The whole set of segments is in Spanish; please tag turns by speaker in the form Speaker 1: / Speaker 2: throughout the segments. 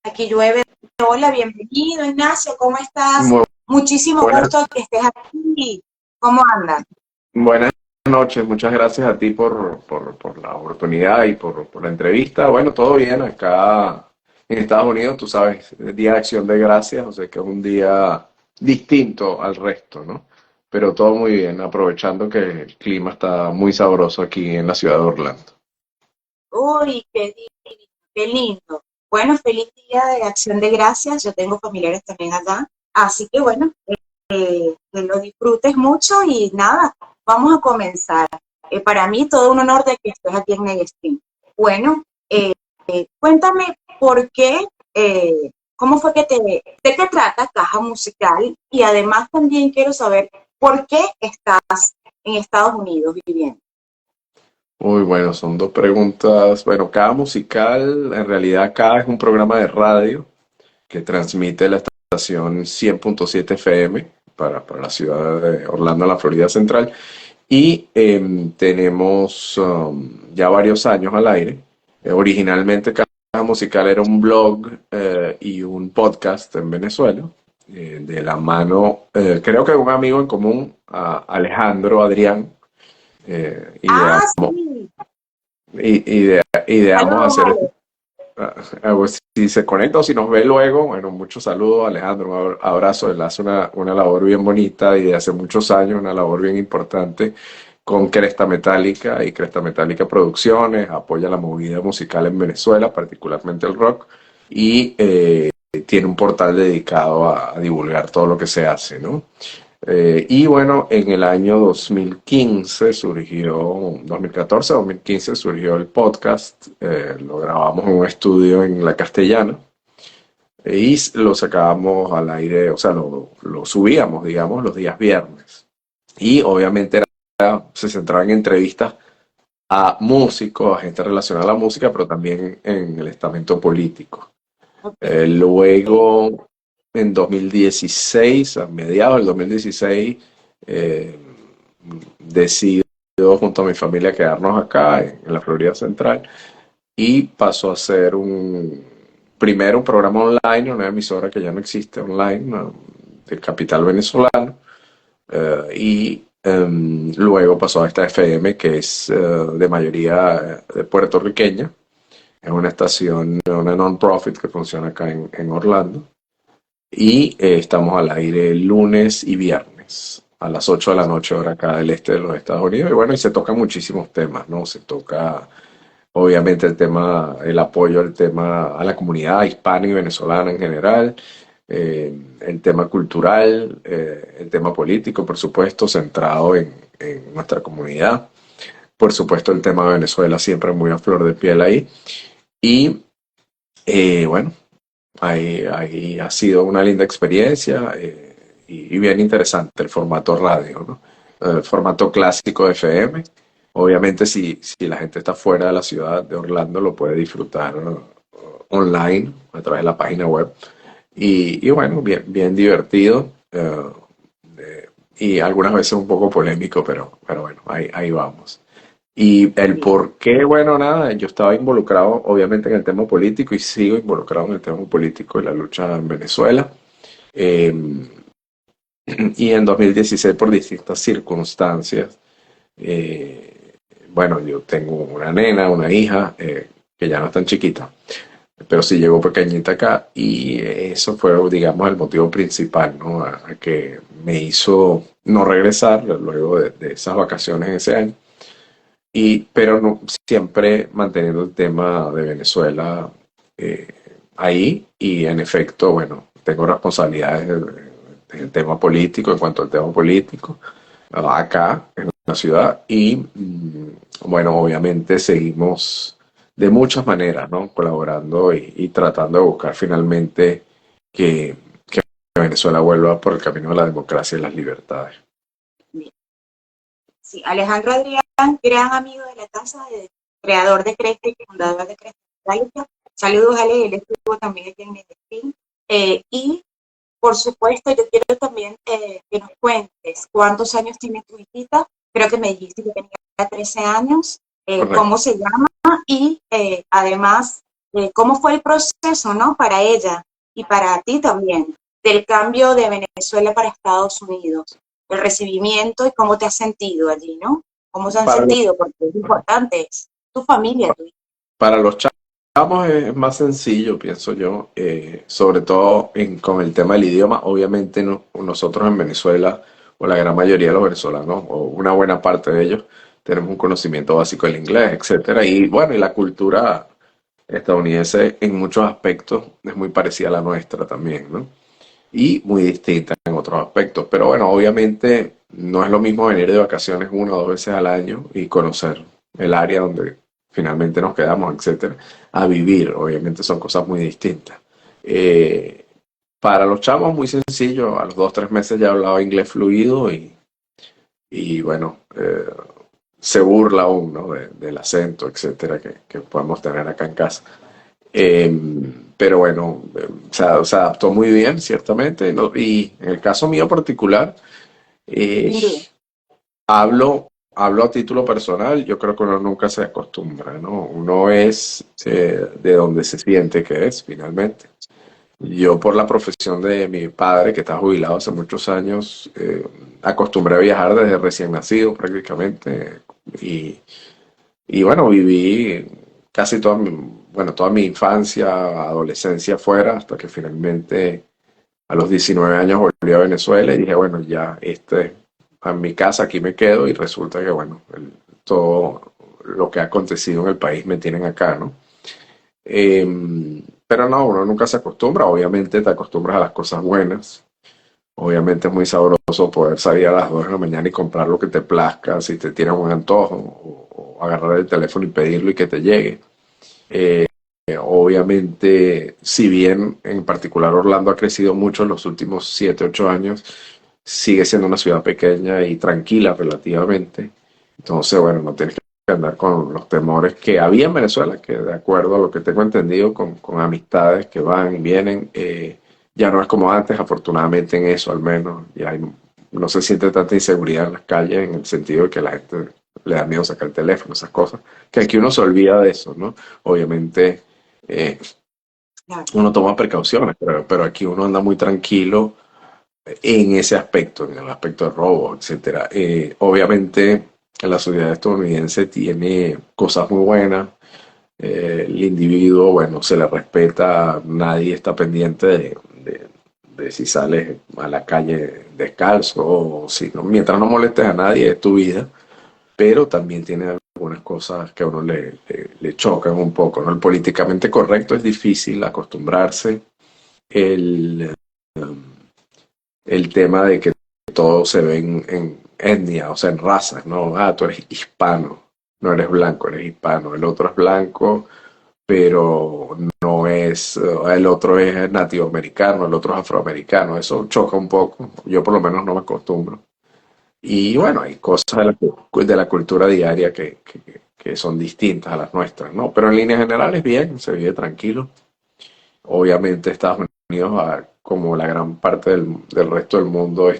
Speaker 1: aquí llueve. Hola, bienvenido, Ignacio, ¿cómo estás?
Speaker 2: Muy
Speaker 1: Muchísimo
Speaker 2: buenas,
Speaker 1: gusto que estés aquí. ¿Cómo andas?
Speaker 2: buenas noches, muchas gracias a ti por la oportunidad y por la entrevista. Bueno, todo bien acá en Estados Unidos, tú sabes, es Día de Acción de Gracias, o sea que es un día distinto al resto, ¿no? Pero todo muy bien, aprovechando que el clima está muy sabroso aquí en la ciudad de Orlando.
Speaker 1: Uy, qué divino, qué lindo. Bueno, feliz día de Acción de Gracias. Yo tengo familiares también acá. Así que bueno, que lo disfrutes mucho y nada, vamos a comenzar. Para mí todo un honor de que estés aquí en Medellín. Bueno, cuéntame por qué, cómo fue que de qué trata Caja Musical y además también quiero saber por qué estás en Estados Unidos viviendo.
Speaker 2: Muy bueno, son dos preguntas. Bueno, cada musical, en realidad cada es un programa de radio que transmite la estación 100.7 FM para la ciudad de Orlando, la Florida Central. Y tenemos ya varios años al aire. Originalmente Caja Musical era un blog y un podcast en Venezuela, de la mano, creo que un amigo en común, Alejandro Adrián,
Speaker 1: Ah,
Speaker 2: ideamos,
Speaker 1: sí.
Speaker 2: ideamos
Speaker 1: Saludos,
Speaker 2: hacer
Speaker 1: Ale.
Speaker 2: pues, si se conecta o si nos ve luego, bueno, muchos saludos, Alejandro, un abrazo, él hace una labor bien bonita y de hace muchos años, una labor bien importante con Cresta Metálica y Cresta Metálica Producciones, apoya la movida musical en Venezuela, particularmente el rock, y tiene un portal dedicado a divulgar todo lo que se hace, ¿no? Y bueno, en el año 2015 surgió, 2014-2015 surgió el podcast, lo grabamos en un estudio en La Castellana y lo sacábamos al aire, o sea, lo subíamos, digamos, los días viernes. Y obviamente se centraba en entrevistas a músicos, a gente relacionada a la música, pero también en el estamento político.
Speaker 1: Ok.
Speaker 2: Luego, en 2016, a mediados del 2016, eh, decido junto a mi familia quedarnos acá en la Florida Central y pasó a ser primero un programa online, una emisora que ya no existe online, del capital venezolano, y luego pasó a esta FM que es de mayoría puertorriqueña. Es una estación, una non-profit que funciona acá en Orlando. Y estamos al aire lunes y viernes a las 8 de la noche, hora acá del este de los Estados Unidos. Y bueno, y se tocan muchísimos temas, ¿no? Se toca, obviamente, el tema, el apoyo al tema a la comunidad hispana y venezolana en general, el tema cultural, el tema político, por supuesto, centrado en nuestra comunidad. Por supuesto, el tema de Venezuela siempre muy a flor de piel ahí. Y bueno, ahí ha sido una linda experiencia y bien interesante el formato radio, ¿no? El formato clásico de FM. Obviamente, si la gente está fuera de la ciudad de Orlando, lo puede disfrutar, ¿no? Online a través de la página web. Y bueno, bien divertido y algunas veces un poco polémico, pero bueno, ahí vamos. Y el
Speaker 1: Sí.
Speaker 2: por qué, bueno, nada, yo estaba involucrado obviamente en el tema político y sigo involucrado en el tema político y la lucha en Venezuela. Eh, y en 2016 por distintas circunstancias, eh, bueno, yo tengo una nena, una hija, que ya no es tan chiquita, pero sí llegó pequeñita acá y eso fue, digamos, el motivo principal, ¿no? A que me hizo no regresar luego de esas vacaciones ese año. Pero no, siempre manteniendo el tema de Venezuela eh, ahí y en efecto, bueno, tengo responsabilidades en el tema político, en cuanto al tema político, acá en la ciudad y bueno, obviamente seguimos de muchas maneras, ¿no? Colaborando y tratando de buscar finalmente que Venezuela vuelva por el camino de la democracia y las libertades.
Speaker 1: Sí, Alejandro Adrián, gran amigo de la casa, creador de Cresta y fundador de Cresta Metálica. Saludos, Ale, él estuvo también aquí en Medellín. Y, por supuesto, yo quiero también que nos cuentes cuántos años tiene tu hijita. Creo que me dijiste que tenía 13 años. Cómo
Speaker 2: Correcto.
Speaker 1: se llama y, además, cómo fue el proceso, ¿no? Para ella y para ti también, del cambio de Venezuela para Estados Unidos, el recibimiento y cómo te has sentido allí, ¿no? ¿Cómo se han
Speaker 2: Para los,
Speaker 1: sentido? Porque es importante, es tu familia, tu
Speaker 2: para los chamos es más sencillo, pienso yo, sobre todo con el tema del idioma. Obviamente nosotros en Venezuela, o la gran mayoría de los venezolanos, o una buena parte de ellos, tenemos un conocimiento básico del inglés, etcétera. Y bueno, y la cultura estadounidense en muchos aspectos es muy parecida a la nuestra también, ¿no? Y muy distinta en otros aspectos. Pero bueno, obviamente no es lo mismo venir de vacaciones una o dos veces al año y conocer el área donde finalmente nos quedamos, etcétera, a vivir. Obviamente son cosas muy distintas. Eh, para los chamos muy sencillo, a los 2 o 3 meses ya hablaba inglés fluido y bueno, se burla uno del acento, etcétera, que podemos tener acá en casa. Pero bueno, se adaptó muy bien, ciertamente, ¿no? Y en el caso mío particular, eh,
Speaker 1: sin duda.
Speaker 2: hablo a título personal, yo creo que uno nunca se acostumbra, ¿no? Uno es de donde se siente que es, finalmente. Yo por la profesión de mi padre, que está jubilado hace muchos años, acostumbré a viajar desde recién nacido prácticamente y y bueno, viví casi toda mi infancia, adolescencia fuera, hasta que finalmente a los 19 años volví a Venezuela y dije, bueno, ya a mi casa, aquí me quedo y resulta que, bueno, todo lo que ha acontecido en el país me tienen acá, ¿no? Pero no, uno nunca se acostumbra, obviamente te acostumbras a las cosas buenas. Obviamente es muy sabroso poder salir a las 2 de la mañana y comprar lo que te plazca, si te tienes un antojo, o agarrar el teléfono y pedirlo y que te llegue. Obviamente, si bien en particular Orlando ha crecido mucho en los últimos 7, 8 años, sigue siendo una ciudad pequeña y tranquila relativamente. Entonces, bueno, no tienes que andar con los temores que había en Venezuela, que de acuerdo a lo que tengo entendido con amistades que van y vienen, ya no es como antes, afortunadamente en eso al menos, no se siente tanta inseguridad en las calles en el sentido de que la gente le da miedo sacar el teléfono, esas cosas, que aquí uno se olvida de eso, ¿no? Obviamente eh,
Speaker 1: Claro.
Speaker 2: uno toma precauciones, pero aquí uno anda muy tranquilo en ese aspecto, en el aspecto de robo, etcétera. Obviamente la sociedad estadounidense tiene cosas muy buenas, el individuo, bueno, se le respeta, nadie está pendiente de si sales a la calle descalzo o si no, mientras no molestes a nadie es tu vida, pero también tiene algunas cosas que a uno le chocan un poco, ¿no? El políticamente correcto es difícil acostumbrarse, el, el tema de que todo se ve en etnia, o sea, en razas, ¿no? Ah, tú eres hispano, no eres blanco, eres hispano, el otro es blanco, pero no es, el otro es nativo americano, el otro es afroamericano, eso choca un poco, yo por lo menos no me acostumbro. Y bueno, hay cosas de la cultura diaria que son distintas a las nuestras, ¿no? Pero en líneas generales, bien, se vive tranquilo. Obviamente Estados Unidos, como la gran parte del resto del mundo,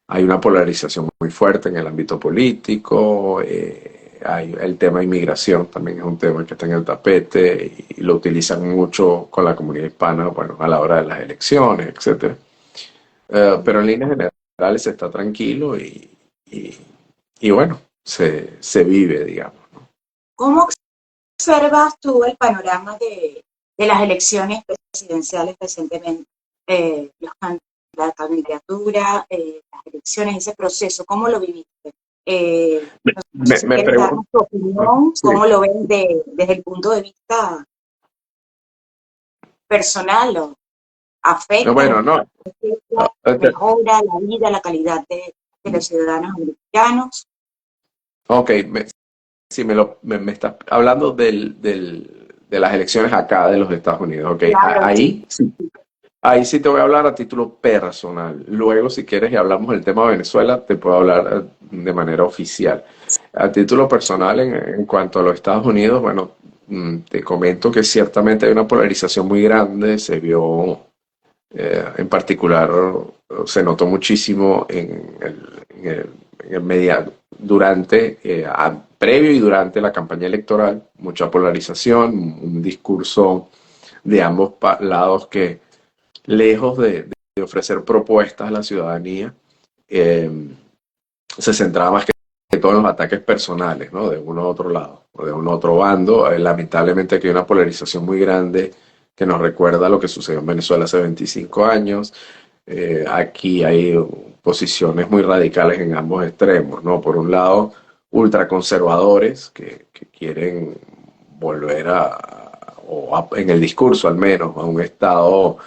Speaker 2: hay una polarización muy fuerte en el ámbito político, el tema de inmigración también es un tema que está en el tapete y lo utilizan mucho con la comunidad hispana, bueno, a la hora de las elecciones, etcétera. Pero en líneas generales está tranquilo y, y bueno, se vive, digamos.
Speaker 1: ¿Cómo observas tú el panorama de las elecciones presidenciales recientemente? La candidatura, las elecciones, ese proceso, ¿cómo lo viviste? No sé si
Speaker 2: Me
Speaker 1: quieres darnos
Speaker 2: pregunto,
Speaker 1: tu opinión,
Speaker 2: sí.
Speaker 1: cómo lo ven desde el punto de vista personal, o afecta,
Speaker 2: Bueno, no,
Speaker 1: mejora la vida, la calidad de los ciudadanos americanos.
Speaker 2: ok, si me estás hablando de las elecciones acá de los Estados Unidos, ok,
Speaker 1: Claro, sí.
Speaker 2: ahí sí te voy a hablar a título personal. Luego, si quieres y hablamos del tema de Venezuela, te puedo hablar de manera oficial. A título personal, en cuanto a los Estados Unidos, bueno, te comento que ciertamente hay una polarización muy grande, se vio en particular, se notó muchísimo durante, previo y durante la campaña electoral, mucha polarización, un discurso de ambos lados que, lejos de ofrecer propuestas a la ciudadanía, eh, se centraba más que todo en los ataques personales, ¿no? De uno a otro lado, o de un otro bando. Lamentablemente aquí hay una polarización muy grande que nos recuerda lo que sucedió en Venezuela hace 25 años. Aquí hay posiciones muy radicales en ambos extremos, ¿no? Por un lado, ultraconservadores que quieren volver en el discurso al menos, a un estado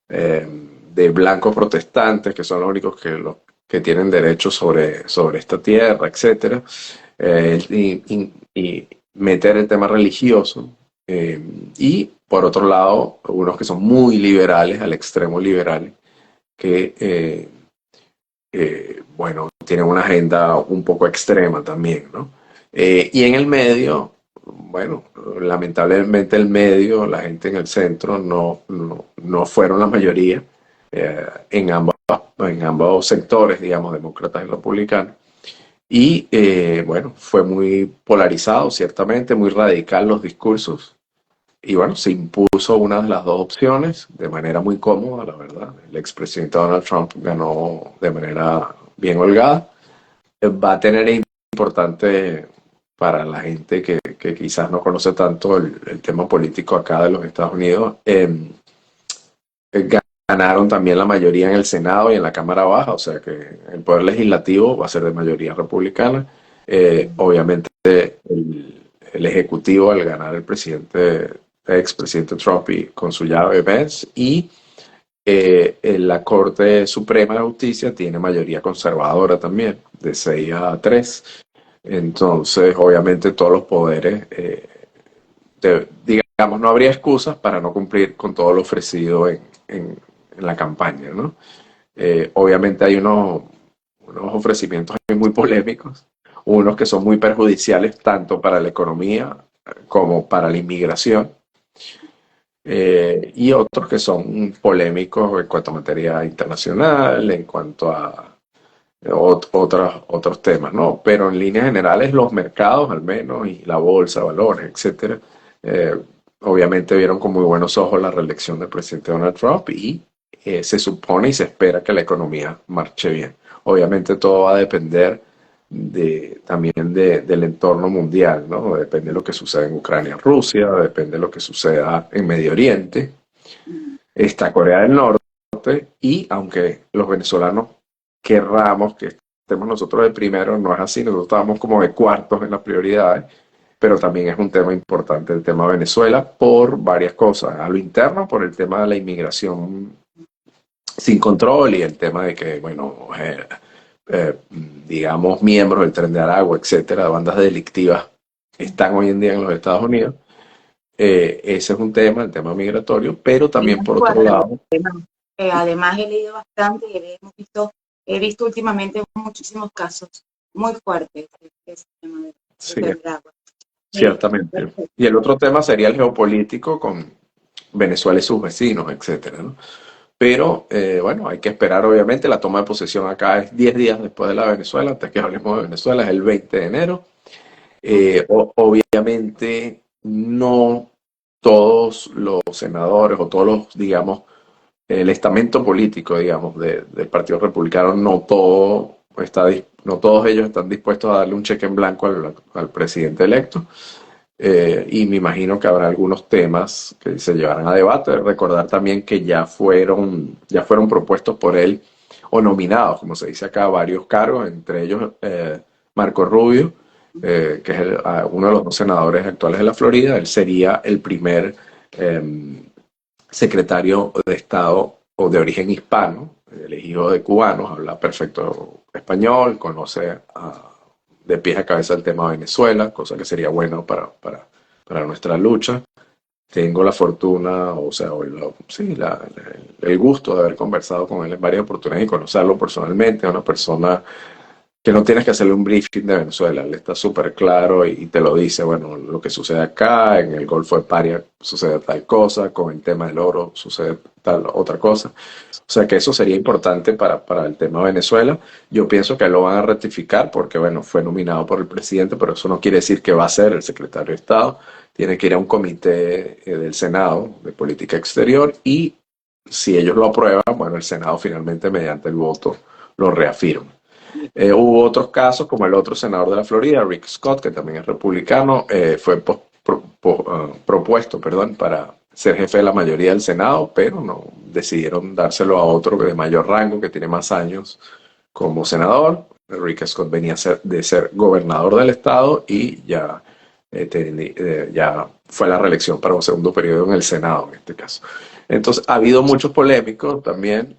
Speaker 2: eh, de blancos protestantes, que son los únicos los que tienen derechos sobre esta tierra, etcétera, y meter el tema religioso. Y por otro lado, unos que son muy liberales, al extremo liberales, que, bueno, tienen una agenda un poco extrema también, ¿no? Y en el medio, bueno, lamentablemente el medio, la gente en el centro, no fueron la mayoría en ambos sectores, digamos, demócratas y republicanos. Y bueno, fue muy polarizado, ciertamente, muy radical los discursos. Y bueno, se impuso una de las dos opciones de manera muy cómoda, la verdad. El expresidente Donald Trump ganó de manera bien holgada. Va a tener importante para la gente que quizás no conoce tanto el tema político acá de los Estados Unidos. Ganaron también la mayoría en el Senado y en la Cámara Baja, o sea que el poder legislativo va a ser de mayoría republicana. Obviamente el ejecutivo al ganar el expresidente Trump y con su llave Vance, y la Corte Suprema de Justicia tiene mayoría conservadora también, de 6-3. Entonces, obviamente todos los poderes, digamos, no habría excusas para no cumplir con todo lo ofrecido en la campaña, ¿no? Obviamente hay unos ofrecimientos muy polémicos, unos que son muy perjudiciales tanto para la economía como para la inmigración, y otros que son polémicos en cuanto a materia internacional, en cuanto a otros temas, ¿no? Pero en líneas generales los mercados al menos y la bolsa, valores, etcétera, obviamente vieron con muy buenos ojos la reelección del presidente Donald Trump y se supone y se espera que la economía marche bien. Obviamente todo va a depender también del entorno mundial, ¿no? Depende de lo que suceda en Ucrania, Rusia, depende de lo que suceda en Medio Oriente. Está Corea del Norte, y aunque los venezolanos querramos que estemos nosotros de primero, no es así, nosotros estamos como de cuartos en las prioridades, pero también es un tema importante el tema de Venezuela por varias cosas. A lo interno, por el tema de la inmigración sin control y el tema de que, bueno, digamos, miembros del Tren de Aragua, etcétera, bandas delictivas, están hoy en día en los Estados Unidos. Ese es un tema, el tema migratorio, pero también por otro lado.
Speaker 1: Además he leído bastante y he visto últimamente muchísimos casos muy fuertes de ese tema del Tren de Aragua.
Speaker 2: Ciertamente. Y el otro tema sería el geopolítico con Venezuela y sus vecinos, etcétera, ¿no? Pero bueno, hay que esperar, obviamente. La toma de posesión acá es 10 días después de la de Venezuela. Antes que hablemos de Venezuela, es el 20 de enero. Obviamente, no todos los senadores o todos los, digamos, el estamento político, digamos, del Partido Republicano, no todos ellos están dispuestos a darle un cheque en blanco al presidente electo. Y me imagino que habrá algunos temas que se llevarán a debate. Recordar también que ya fueron propuestos por él o nominados, como se dice acá, varios cargos, entre ellos Marco Rubio, que es uno de los dos senadores actuales de la Florida. Él sería el primer secretario de Estado o de origen hispano, elegido de cubanos, habla perfecto español, conoce de pies a cabeza el tema de Venezuela, cosa que sería bueno para nuestra lucha. Tengo la fortuna, o sea, el gusto de haber conversado con él en varias oportunidades y conocerlo personalmente. Es una persona que no tienes que hacerle un briefing de Venezuela, él está súper claro y te lo dice, bueno, lo que sucede acá, en el Golfo de Paria sucede tal cosa, con el tema del oro sucede tal otra cosa. O sea que eso sería importante para el tema de Venezuela. Yo pienso que lo van a ratificar porque, bueno, fue nominado por el presidente, pero eso no quiere decir que va a ser el secretario de Estado. Tiene que ir a un comité del Senado de Política Exterior y si ellos lo aprueban, bueno, el Senado finalmente mediante el voto lo reafirma. Hubo otros casos, como el otro senador de la Florida, Rick Scott, que también es republicano, fue propuesto, perdón, para ser jefe de la mayoría del Senado, pero no decidieron dárselo a otro de mayor rango, que tiene más años como senador. Rick Scott venía de ser gobernador del estado y ya fue la reelección para un segundo periodo en el Senado, en este caso. Entonces, ha habido muchos polémicos también.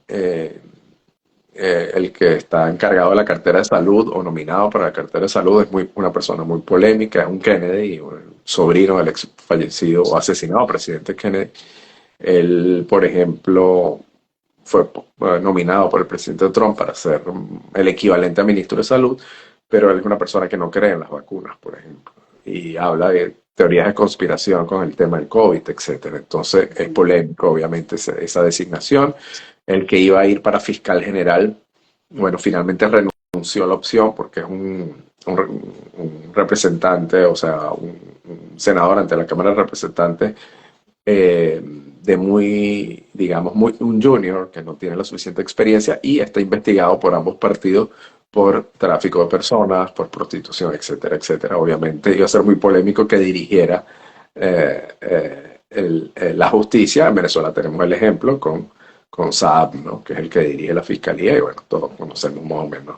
Speaker 2: El que está encargado de la cartera de salud o nominado para la cartera de salud es una persona muy polémica, es un Kennedy, un sobrino del ex fallecido o asesinado presidente Kennedy. Él, por ejemplo, fue nominado por el presidente Trump para ser el equivalente a ministro de salud, pero él es una persona que no cree en las vacunas, por ejemplo, y habla de teorías de conspiración con el tema del COVID, etcétera. Entonces es polémico, obviamente, esa designación. El que iba a ir para fiscal general, bueno, finalmente renunció a la opción porque es un representante, o sea, un senador ante la Cámara de Representantes de muy, digamos, un junior que no tiene la suficiente experiencia y está investigado por ambos partidos por tráfico de personas, por prostitución, etcétera, etcétera. Obviamente iba a ser muy polémico que dirigiera la justicia. En Venezuela tenemos el ejemplo con Saab, ¿no? Que es el que dirige la fiscalía y bueno, todos conocemos más o menos